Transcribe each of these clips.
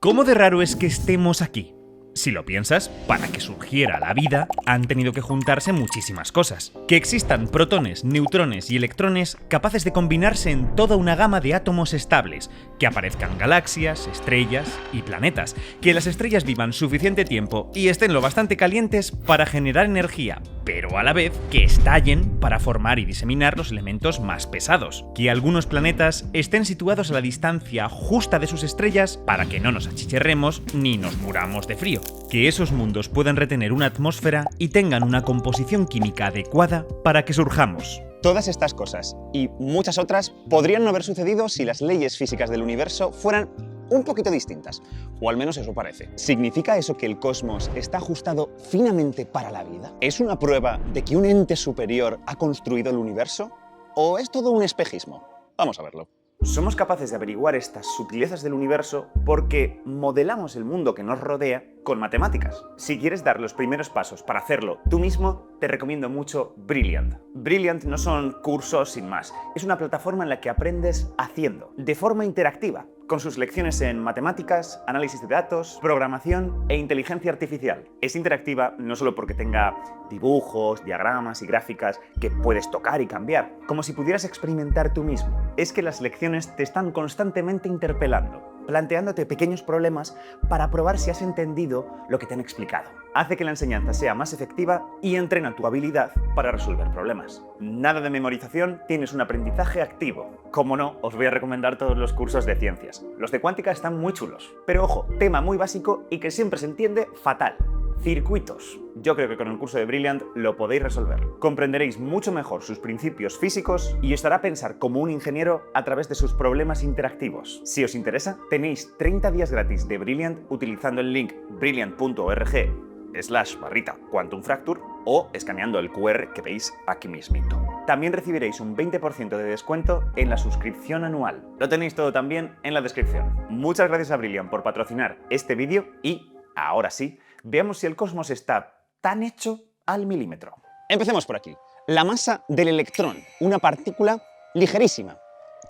¿Cómo de raro es que estemos aquí? Si lo piensas, para que surgiera la vida han tenido que juntarse muchísimas cosas. Que existan protones, neutrones y electrones capaces de combinarse en toda una gama de átomos estables, que aparezcan galaxias, estrellas y planetas, que las estrellas vivan suficiente tiempo y estén lo bastante calientes para generar energía, pero a la vez que estallen para formar y diseminar los elementos más pesados, que algunos planetas estén situados a la distancia justa de sus estrellas para que no nos achicharremos ni nos muramos de frío, que esos mundos puedan retener una atmósfera y tengan una composición química adecuada para que surjamos. Todas estas cosas y muchas otras podrían no haber sucedido si las leyes físicas del universo fueran un poquito distintas, o al menos eso parece. ¿Significa eso que el cosmos está ajustado finamente para la vida? ¿Es una prueba de que un ente superior ha construido el universo? ¿O es todo un espejismo? Vamos a verlo. Somos capaces de averiguar estas sutilezas del universo porque modelamos el mundo que nos rodea con matemáticas. Si quieres dar los primeros pasos para hacerlo tú mismo, te recomiendo mucho Brilliant. Brilliant no son cursos sin más, es una plataforma en la que aprendes haciendo, de forma interactiva, con sus lecciones en matemáticas, análisis de datos, programación e inteligencia artificial. Es interactiva no solo porque tenga dibujos, diagramas y gráficas que puedes tocar y cambiar, como si pudieras experimentar tú mismo. Es que las lecciones te están constantemente interpelando, planteándote pequeños problemas para probar si has entendido lo que te han explicado. Hace que la enseñanza sea más efectiva y entrena tu habilidad para resolver problemas. Nada de memorización, tienes un aprendizaje activo. Como no, os voy a recomendar todos los cursos de ciencias. Los de cuántica están muy chulos. Pero ojo, tema muy básico y que siempre se entiende fatal. Circuitos. Yo creo que con el curso de Brilliant lo podéis resolver. Comprenderéis mucho mejor sus principios físicos y os hará pensar como un ingeniero a través de sus problemas interactivos. Si os interesa, tenéis 30 días gratis de Brilliant utilizando el link brilliant.org/Quantum Fracture o escaneando el QR que veis aquí mismito. También recibiréis un 20% de descuento en la suscripción anual. Lo tenéis todo también en la descripción. Muchas gracias a Brilliant por patrocinar este vídeo y, ahora sí, veamos si el cosmos está tan hecho al milímetro. Empecemos por aquí. La masa del electrón, una partícula ligerísima,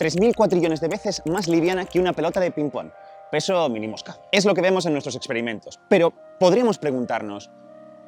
3.000 cuatrillones de veces más liviana que una pelota de ping-pong. Peso minimosca. Es lo que vemos en nuestros experimentos. Pero podríamos preguntarnos,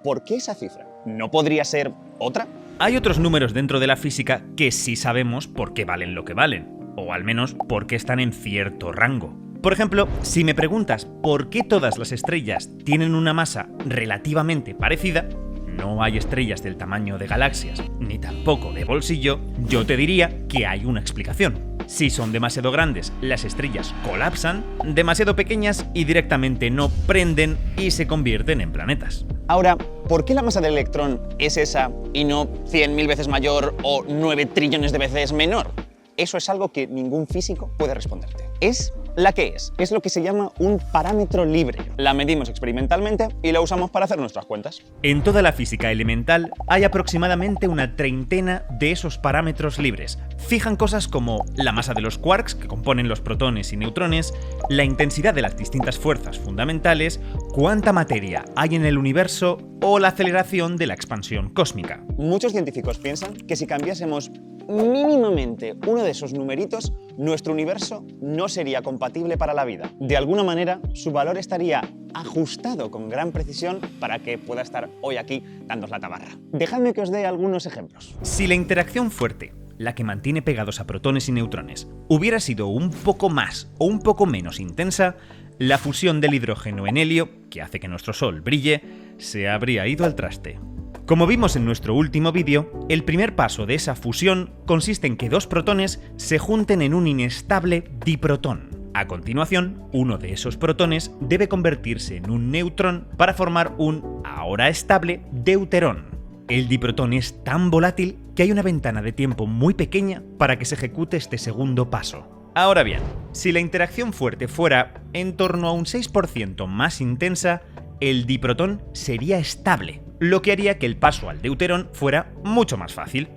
¿por qué esa cifra? ¿No podría ser otra? Hay otros números dentro de la física que sí sabemos por qué valen lo que valen, o al menos por qué están en cierto rango. Por ejemplo, si me preguntas por qué todas las estrellas tienen una masa relativamente parecida, no hay estrellas del tamaño de galaxias, ni tampoco de bolsillo, yo te diría que hay una explicación. Si son demasiado grandes, las estrellas colapsan, demasiado pequeñas y directamente no prenden y se convierten en planetas. Ahora, ¿por qué la masa del electrón es esa y no 100.000 veces mayor o 9 trillones de veces menor? Eso es algo que ningún físico puede responderte. Es la que es lo que se llama un parámetro libre. La medimos experimentalmente y la usamos para hacer nuestras cuentas. En toda la física elemental hay aproximadamente una treintena de esos parámetros libres. Fijan cosas como la masa de los quarks, que componen los protones y neutrones, la intensidad de las distintas fuerzas fundamentales, cuánta materia hay en el universo o la aceleración de la expansión cósmica. Muchos científicos piensan que si cambiásemos mínimamente uno de esos numeritos, nuestro universo no sería compatible para la vida. De alguna manera, su valor estaría ajustado con gran precisión para que pueda estar hoy aquí dándos la tabarra. Dejadme que os dé algunos ejemplos. Si la interacción fuerte, la que mantiene pegados a protones y neutrones, hubiera sido un poco más o un poco menos intensa, la fusión del hidrógeno en helio, que hace que nuestro Sol brille, se habría ido al traste. Como vimos en nuestro último vídeo, el primer paso de esa fusión consiste en que dos protones se junten en un inestable diprotón. A continuación, uno de esos protones debe convertirse en un neutrón para formar un, ahora estable, deuterón. El diprotón es tan volátil que hay una ventana de tiempo muy pequeña para que se ejecute este segundo paso. Ahora bien, si la interacción fuerte fuera en torno a un 6% más intensa, el diprotón sería estable, lo que haría que el paso al deuterón fuera mucho más fácil.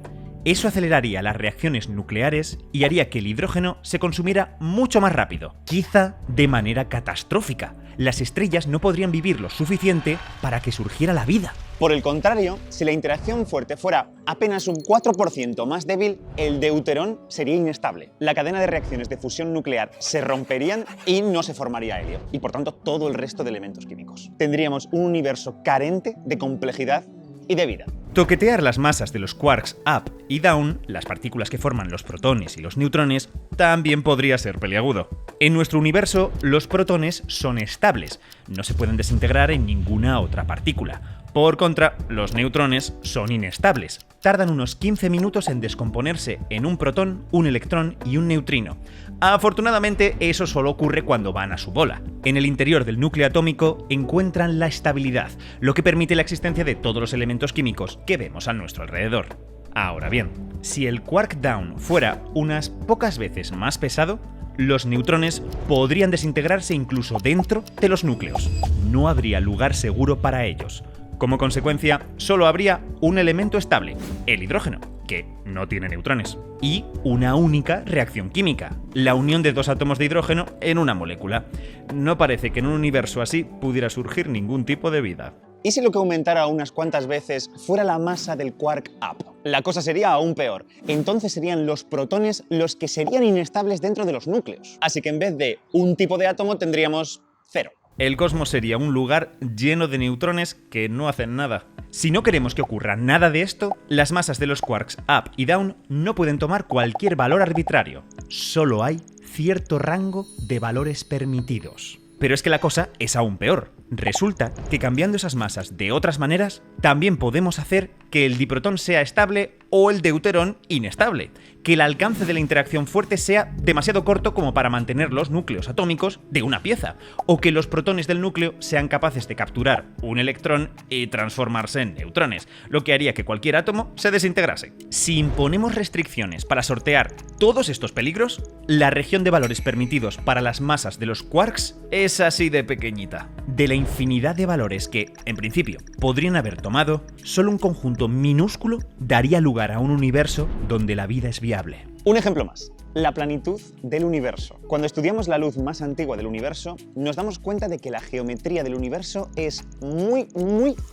Eso aceleraría las reacciones nucleares y haría que el hidrógeno se consumiera mucho más rápido, quizá de manera catastrófica. Las estrellas no podrían vivir lo suficiente para que surgiera la vida. Por el contrario, si la interacción fuerte fuera apenas un 4% más débil, el deuterón sería inestable. La cadena de reacciones de fusión nuclear se romperían y no se formaría helio, y por tanto todo el resto de elementos químicos. Tendríamos un universo carente de complejidad y de vida. Toquetear las masas de los quarks up y down, las partículas que forman los protones y los neutrones, también podría ser peliagudo. En nuestro universo, los protones son estables, no se pueden desintegrar en ninguna otra partícula. Por contra, los neutrones son inestables. Tardan unos 15 minutos en descomponerse en un protón, un electrón y un neutrino. Afortunadamente, eso solo ocurre cuando van a su bola. En el interior del núcleo atómico encuentran la estabilidad, lo que permite la existencia de todos los elementos químicos que vemos a nuestro alrededor. Ahora bien, si el quark down fuera unas pocas veces más pesado, los neutrones podrían desintegrarse incluso dentro de los núcleos. No habría lugar seguro para ellos. Como consecuencia, solo habría un elemento estable, el hidrógeno, que no tiene neutrones, y una única reacción química, la unión de dos átomos de hidrógeno en una molécula. No parece que en un universo así pudiera surgir ningún tipo de vida. ¿Y si lo que aumentara unas cuantas veces fuera la masa del quark up? La cosa sería aún peor. Entonces serían los protones los que serían inestables dentro de los núcleos. Así que en vez de un tipo de átomo tendríamos 0. El cosmos sería un lugar lleno de neutrones que no hacen nada. Si no queremos que ocurra nada de esto, las masas de los quarks up y down no pueden tomar cualquier valor arbitrario. Solo hay cierto rango de valores permitidos. Pero es que la cosa es aún peor. Resulta que cambiando esas masas de otras maneras, también podemos hacer que el diprotón sea estable o el deuterón inestable, que el alcance de la interacción fuerte sea demasiado corto como para mantener los núcleos atómicos de una pieza, o que los protones del núcleo sean capaces de capturar un electrón y transformarse en neutrones, lo que haría que cualquier átomo se desintegrase. Si imponemos restricciones para sortear todos estos peligros, la región de valores permitidos para las masas de los quarks es así de pequeñita. De la infinidad de valores que, en principio, podrían haber tomado, solo un conjunto minúsculo daría lugar a un universo donde la vida es viable. Un ejemplo más. La planitud del universo. Cuando estudiamos la luz más antigua del universo, nos damos cuenta de que la geometría del universo es muy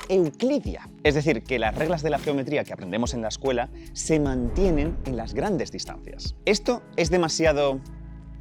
euclidia. Es decir, que las reglas de la geometría que aprendemos en la escuela se mantienen en las grandes distancias. ¿Esto es demasiado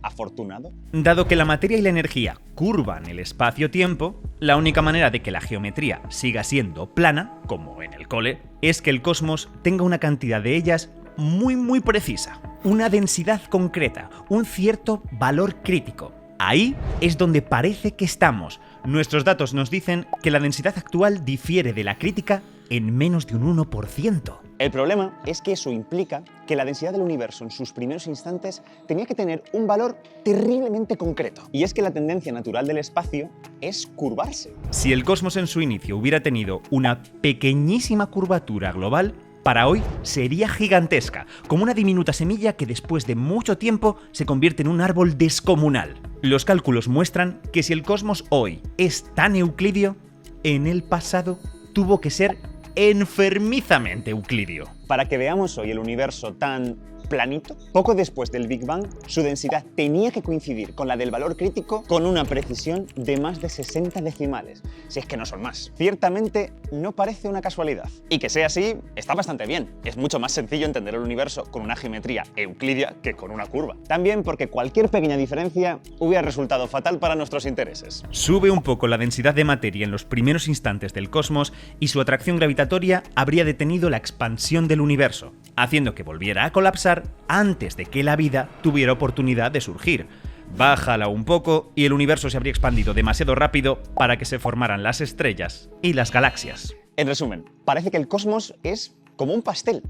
afortunado? Dado que la materia y la energía curvan el espacio-tiempo, la única manera de que la geometría siga siendo plana, como en el cole, es que el cosmos tenga una cantidad de ellas muy precisa, una densidad concreta, un cierto valor crítico. Ahí es donde parece que estamos. Nuestros datos nos dicen que la densidad actual difiere de la crítica en menos de un 1%. El problema es que eso implica que la densidad del universo en sus primeros instantes tenía que tener un valor terriblemente concreto. Y es que la tendencia natural del espacio es curvarse. Si el cosmos en su inicio hubiera tenido una pequeñísima curvatura global, para hoy sería gigantesca, como una diminuta semilla que después de mucho tiempo se convierte en un árbol descomunal. Los cálculos muestran que si el cosmos hoy es tan euclidio, en el pasado tuvo que ser enfermizamente euclidio. Para que veamos hoy el universo tan planito, poco después del Big Bang, su densidad tenía que coincidir con la del valor crítico con una precisión de más de 60 decimales, si es que no son más. Ciertamente no parece una casualidad. Y que sea así, está bastante bien. Es mucho más sencillo entender el universo con una geometría euclidia que con una curva. También porque cualquier pequeña diferencia hubiera resultado fatal para nuestros intereses. Sube un poco la densidad de materia en los primeros instantes del cosmos y su atracción gravitatoria habría detenido la expansión del universo, haciendo que volviera a colapsar antes de que la vida tuviera oportunidad de surgir. Bájala un poco y el universo se habría expandido demasiado rápido para que se formaran las estrellas y las galaxias. En resumen, parece que el cosmos es como un pastel.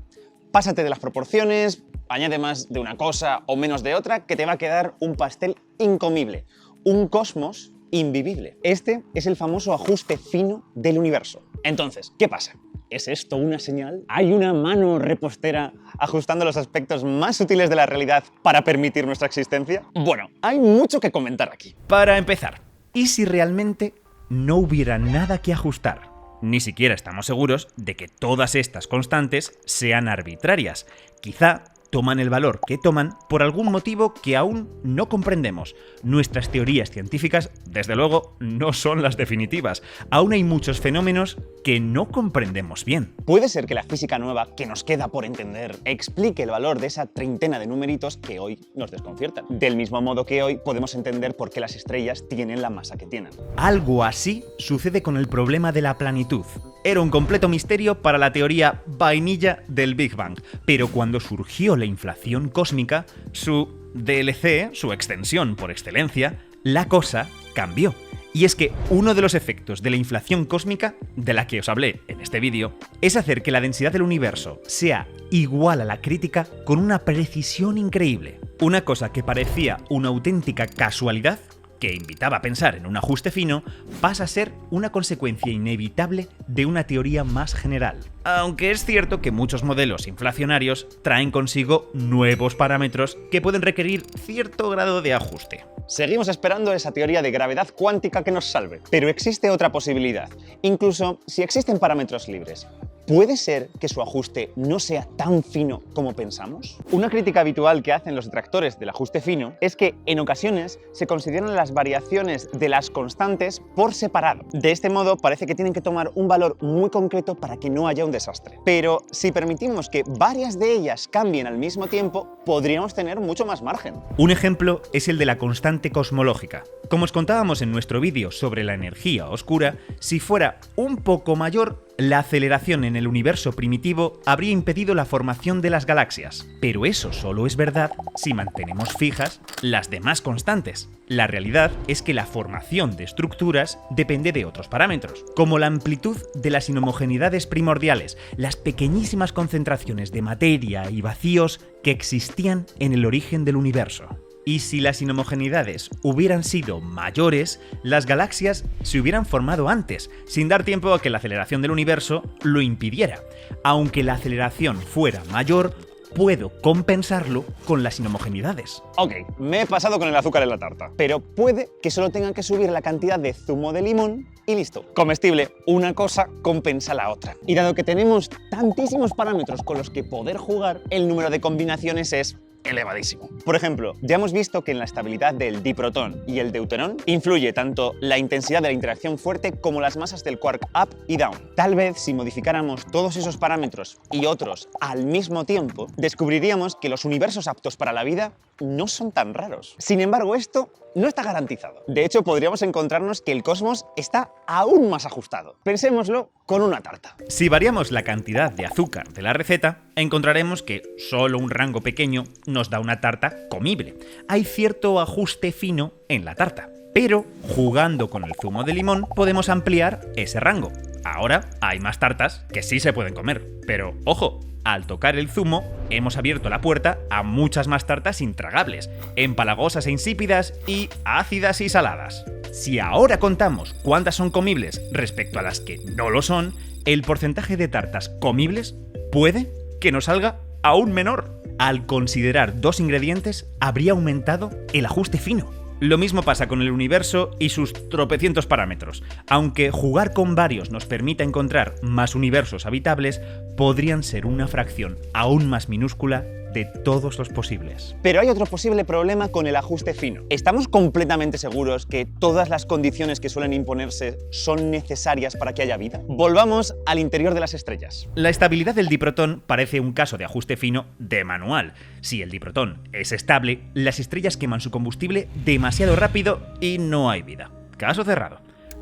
Pásate de las proporciones, añade más de una cosa o menos de otra, que te va a quedar un pastel incomible. Un cosmos invivible. Este es el famoso ajuste fino del universo. Entonces, ¿qué pasa? ¿Es esto una señal? ¿Hay una mano repostera ajustando los aspectos más sutiles de la realidad para permitir nuestra existencia? Bueno, hay mucho que comentar aquí. Para empezar, ¿y si realmente no hubiera nada que ajustar? Ni siquiera estamos seguros de que todas estas constantes sean arbitrarias. Quizá toman el valor que toman por algún motivo que aún no comprendemos. Nuestras teorías científicas, desde luego, no son las definitivas. Aún hay muchos fenómenos que no comprendemos bien. Puede ser que la física nueva que nos queda por entender explique el valor de esa treintena de numeritos que hoy nos desconciertan. Del mismo modo que hoy podemos entender por qué las estrellas tienen la masa que tienen. Algo así sucede con el problema de la planitud. Era un completo misterio para la teoría vainilla del Big Bang, pero cuando surgió la inflación cósmica, su DLC, su extensión por excelencia, la cosa cambió. Y es que uno de los efectos de la inflación cósmica, de la que os hablé en este vídeo, es hacer que la densidad del universo sea igual a la crítica con una precisión increíble. Una cosa que parecía una auténtica casualidad, que invitaba a pensar en un ajuste fino, pasa a ser una consecuencia inevitable de una teoría más general. Aunque es cierto que muchos modelos inflacionarios traen consigo nuevos parámetros que pueden requerir cierto grado de ajuste. Seguimos esperando esa teoría de gravedad cuántica que nos salve, pero existe otra posibilidad. Incluso si existen parámetros libres, ¿puede ser que su ajuste no sea tan fino como pensamos? Una crítica habitual que hacen los detractores del ajuste fino es que en ocasiones se consideran las variaciones de las constantes por separado. De este modo parece que tienen que tomar un valor muy concreto para que no haya un desastre. Pero si permitimos que varias de ellas cambien al mismo tiempo, podríamos tener mucho más margen. Un ejemplo es el de la constante cosmológica. Como os contábamos en nuestro vídeo sobre la energía oscura, si fuera un poco mayor, la aceleración en el universo primitivo habría impedido la formación de las galaxias. Pero eso solo es verdad si mantenemos fijas las demás constantes. La realidad es que la formación de estructuras depende de otros parámetros, como la amplitud de las inhomogeneidades primordiales, las pequeñísimas concentraciones de materia y vacíos que existían en el origen del universo. Y si las inhomogeneidades hubieran sido mayores, las galaxias se hubieran formado antes, sin dar tiempo a que la aceleración del universo lo impidiera. Aunque la aceleración fuera mayor, puedo compensarlo con las inhomogeneidades. Ok, me he pasado con el azúcar en la tarta, pero puede que solo tengan que subir la cantidad de zumo de limón y listo. Comestible, una cosa compensa la otra. Y dado que tenemos tantísimos parámetros con los que poder jugar, el número de combinaciones es elevadísimo. Por ejemplo, ya hemos visto que en la estabilidad del diprotón y el deuterón influye tanto la intensidad de la interacción fuerte como las masas del quark up y down. Tal vez si modificáramos todos esos parámetros y otros al mismo tiempo, descubriríamos que los universos aptos para la vida no son tan raros. Sin embargo, esto no está garantizado. De hecho, podríamos encontrarnos que el cosmos está aún más ajustado. Pensémoslo con una tarta. Si variamos la cantidad de azúcar de la receta, encontraremos que solo un rango pequeño nos da una tarta comible. Hay cierto ajuste fino en la tarta, pero jugando con el zumo de limón podemos ampliar ese rango. Ahora hay más tartas que sí se pueden comer, pero ojo, al tocar el zumo hemos abierto la puerta a muchas más tartas intragables, empalagosas e insípidas y ácidas y saladas. Si ahora contamos cuántas son comibles respecto a las que no lo son, el porcentaje de tartas comibles puede que nos salga aún menor. Al considerar dos ingredientes, habría aumentado el ajuste fino. Lo mismo pasa con el universo y sus tropecientos parámetros. Aunque jugar con varios nos permita encontrar más universos habitables, podrían ser una fracción aún más minúscula de todos los posibles. Pero hay otro posible problema con el ajuste fino. ¿Estamos completamente seguros que todas las condiciones que suelen imponerse son necesarias para que haya vida? Volvamos al interior de las estrellas. La estabilidad del diprotón parece un caso de ajuste fino de manual. Si el diprotón es estable, las estrellas queman su combustible demasiado rápido y no hay vida. Caso cerrado.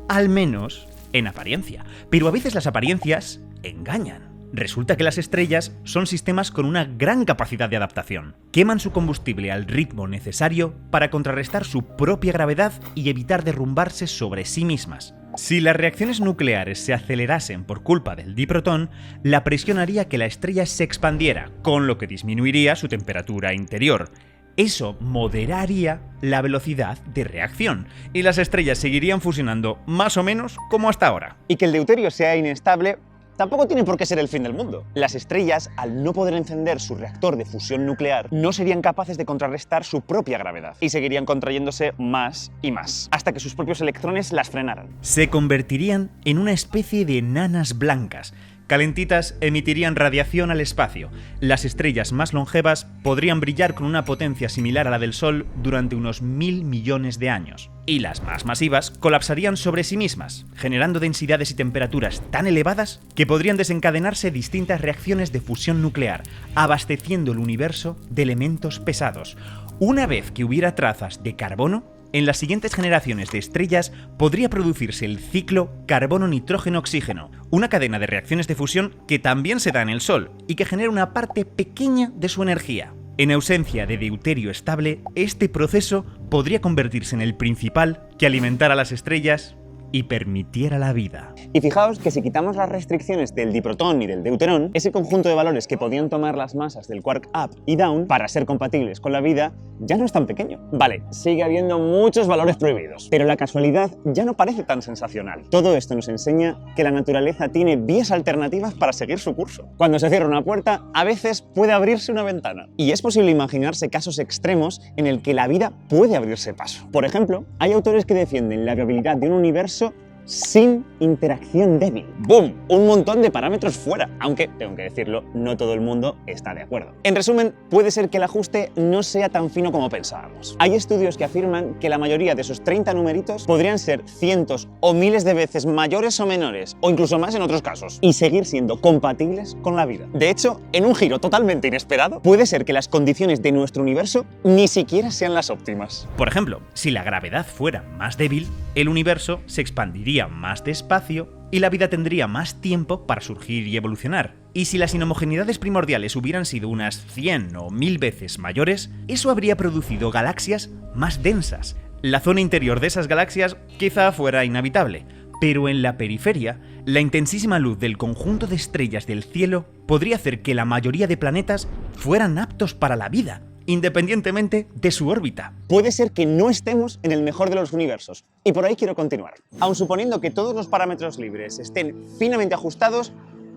Al menos en apariencia. Pero a veces las apariencias engañan. Resulta que las estrellas son sistemas con una gran capacidad de adaptación. Queman su combustible al ritmo necesario para contrarrestar su propia gravedad y evitar derrumbarse sobre sí mismas. Si las reacciones nucleares se acelerasen por culpa del diprotón, la presión haría que la estrella se expandiera, con lo que disminuiría su temperatura interior. Eso moderaría la velocidad de reacción, y las estrellas seguirían fusionando más o menos como hasta ahora. Y que el deuterio sea inestable tampoco tiene por qué ser el fin del mundo. Las estrellas, al no poder encender su reactor de fusión nuclear, no serían capaces de contrarrestar su propia gravedad y seguirían contrayéndose más y más, hasta que sus propios electrones las frenaran. Se convertirían en una especie de nanas blancas. Calentitas emitirían radiación al espacio. Las estrellas más longevas podrían brillar con una potencia similar a la del Sol durante unos 1000 millones de años. Y las más masivas colapsarían sobre sí mismas, generando densidades y temperaturas tan elevadas que podrían desencadenarse distintas reacciones de fusión nuclear, abasteciendo el universo de elementos pesados. Una vez que hubiera trazas de carbono, en las siguientes generaciones de estrellas podría producirse el ciclo carbono-nitrógeno-oxígeno, una cadena de reacciones de fusión que también se da en el Sol y que genera una parte pequeña de su energía. En ausencia de deuterio estable, este proceso podría convertirse en el principal que alimentara las estrellas y permitiera la vida. Y fijaos que si quitamos las restricciones del diprotón y del deuterón, ese conjunto de valores que podían tomar las masas del quark up y down para ser compatibles con la vida ya no es tan pequeño. Vale, sigue habiendo muchos valores prohibidos, pero la casualidad ya no parece tan sensacional. Todo esto nos enseña que la naturaleza tiene vías alternativas para seguir su curso. Cuando se cierra una puerta, a veces puede abrirse una ventana. Y es posible imaginarse casos extremos en el que la vida puede abrirse paso. Por ejemplo, hay autores que defienden la viabilidad de un universo sin interacción débil. ¡Boom! Un montón de parámetros fuera, aunque, tengo que decirlo, no todo el mundo está de acuerdo. En resumen, puede ser que el ajuste no sea tan fino como pensábamos. Hay estudios que afirman que la mayoría de esos 30 numeritos podrían ser cientos o miles de veces mayores o menores, o incluso más en otros casos, y seguir siendo compatibles con la vida. De hecho, en un giro totalmente inesperado, puede ser que las condiciones de nuestro universo ni siquiera sean las óptimas. Por ejemplo, si la gravedad fuera más débil, el universo se expandiría más despacio y la vida tendría más tiempo para surgir y evolucionar. Y si las inhomogeneidades primordiales hubieran sido unas 100 o 1000 veces mayores, eso habría producido galaxias más densas. La zona interior de esas galaxias quizá fuera inhabitable, pero en la periferia, la intensísima luz del conjunto de estrellas del cielo podría hacer que la mayoría de planetas fueran aptos para la vida, independientemente de su órbita. Puede ser que no estemos en el mejor de los universos, y por ahí quiero continuar. Aun suponiendo que todos los parámetros libres estén finamente ajustados,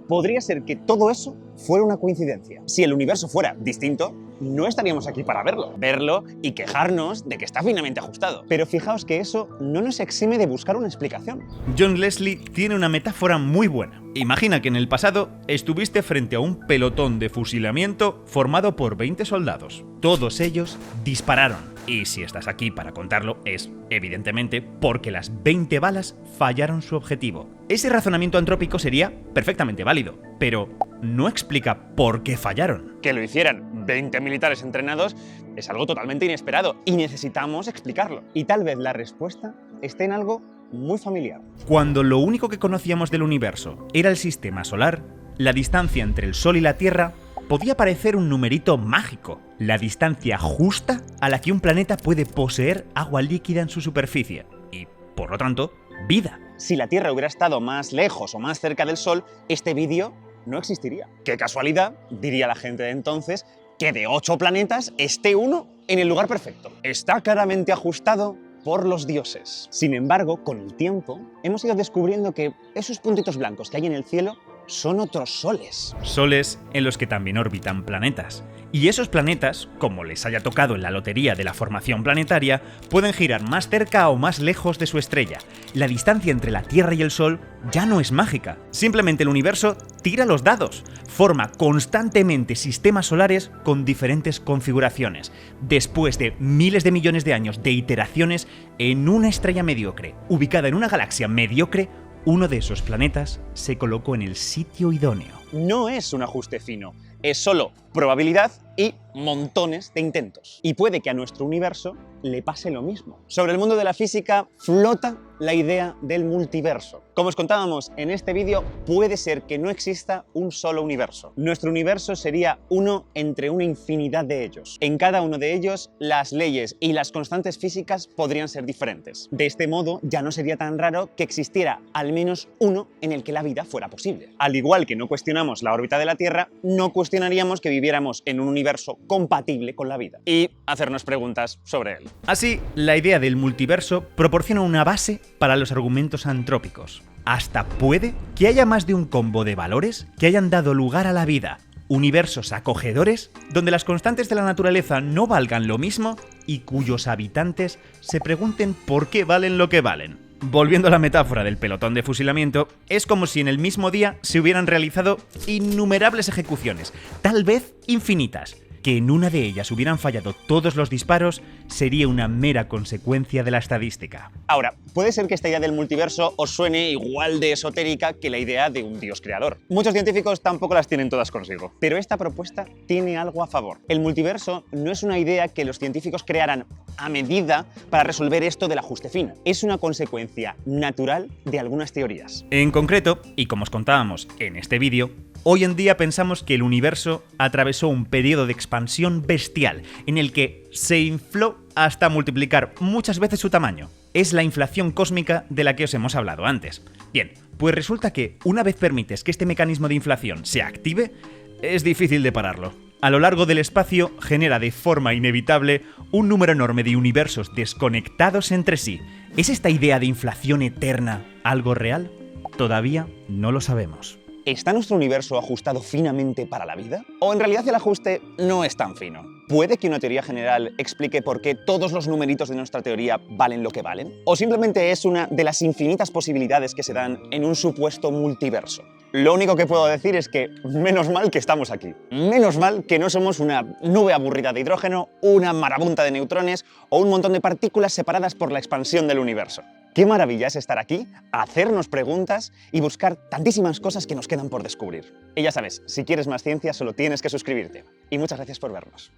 podría ser que todo eso fuera una coincidencia. Si el universo fuera distinto, no estaríamos aquí para verlo y quejarnos de que está finamente ajustado. Pero fijaos que eso no nos exime de buscar una explicación. John Leslie tiene una metáfora muy buena. Imagina que en el pasado estuviste frente a un pelotón de fusilamiento formado por 20 soldados. Todos ellos dispararon. Y si estás aquí para contarlo es, evidentemente, porque las 20 balas fallaron su objetivo. Ese razonamiento antrópico sería perfectamente válido, pero no explica por qué fallaron. Que lo hicieran 20 militares entrenados es algo totalmente inesperado y necesitamos explicarlo. Y tal vez la respuesta esté en algo muy familiar. Cuando lo único que conocíamos del universo era el sistema solar, la distancia entre el Sol y la Tierra podía parecer un numerito mágico, la distancia justa a la que un planeta puede poseer agua líquida en su superficie y, por lo tanto, vida. Si la Tierra hubiera estado más lejos o más cerca del Sol, este vídeo no existiría. ¡Qué casualidad!, diría la gente de entonces, que de 8 planetas esté uno en el lugar perfecto. Está claramente ajustado por los dioses. Sin embargo, con el tiempo, hemos ido descubriendo que esos puntitos blancos que hay en el cielo son otros soles. Soles en los que también orbitan planetas. Y esos planetas, como les haya tocado en la lotería de la formación planetaria, pueden girar más cerca o más lejos de su estrella. La distancia entre la Tierra y el Sol ya no es mágica. Simplemente el universo tira los dados. Forma constantemente sistemas solares con diferentes configuraciones. Después de miles de millones de años de iteraciones en una estrella mediocre, ubicada en una galaxia mediocre, uno de esos planetas se colocó en el sitio idóneo. No es un ajuste fino, es solo probabilidad y montones de intentos. Y puede que a nuestro universo le pase lo mismo. Sobre el mundo de la física flota la idea del multiverso. Como os contábamos en este vídeo, puede ser que no exista un solo universo. Nuestro universo sería uno entre una infinidad de ellos. En cada uno de ellos, las leyes y las constantes físicas podrían ser diferentes. De este modo, ya no sería tan raro que existiera al menos uno en el que la vida fuera posible. Al igual que no cuestionamos la órbita de la Tierra, no cuestionaríamos que viviéramos en un universo compatible con la vida y hacernos preguntas sobre él. Así, la idea del multiverso proporciona una base para los argumentos antrópicos. hasta puede que haya más de un combo de valores que hayan dado lugar a la vida. Universos acogedores donde las constantes de la naturaleza no valgan lo mismo y cuyos habitantes se pregunten por qué valen lo que valen. Volviendo a la metáfora del pelotón de fusilamiento, es como si en el mismo día se hubieran realizado innumerables ejecuciones, tal vez infinitas. Que en una de ellas hubieran fallado todos los disparos sería una mera consecuencia de la estadística. Ahora, puede ser que esta idea del multiverso os suene igual de esotérica que la idea de un dios creador. Muchos científicos tampoco las tienen todas consigo. Pero esta propuesta tiene algo a favor. El multiverso no es una idea que los científicos crearan a medida para resolver esto del ajuste fino. Es una consecuencia natural de algunas teorías. En concreto, y como os contábamos en este vídeo, hoy en día pensamos que el universo atravesó un periodo de expansión bestial en el que se infló hasta multiplicar muchas veces su tamaño. Es la inflación cósmica de la que os hemos hablado antes. Bien, pues resulta que una vez permites que este mecanismo de inflación se active, es difícil de pararlo. A lo largo del espacio genera de forma inevitable un número enorme de universos desconectados entre sí. ¿Es esta idea de inflación eterna algo real? Todavía no lo sabemos. ¿Está nuestro universo ajustado finamente para la vida? ¿O en realidad el ajuste no es tan fino? ¿Puede que una teoría general explique por qué todos los numeritos de nuestra teoría valen lo que valen? ¿O simplemente es una de las infinitas posibilidades que se dan en un supuesto multiverso? Lo único que puedo decir es que menos mal que estamos aquí. Menos mal que no somos una nube aburrida de hidrógeno, una marabunta de neutrones o un montón de partículas separadas por la expansión del universo. Qué maravilla es estar aquí, hacernos preguntas y buscar tantísimas cosas que nos quedan por descubrir. Y ya sabes, si quieres más ciencia solo tienes que suscribirte. Y muchas gracias por vernos.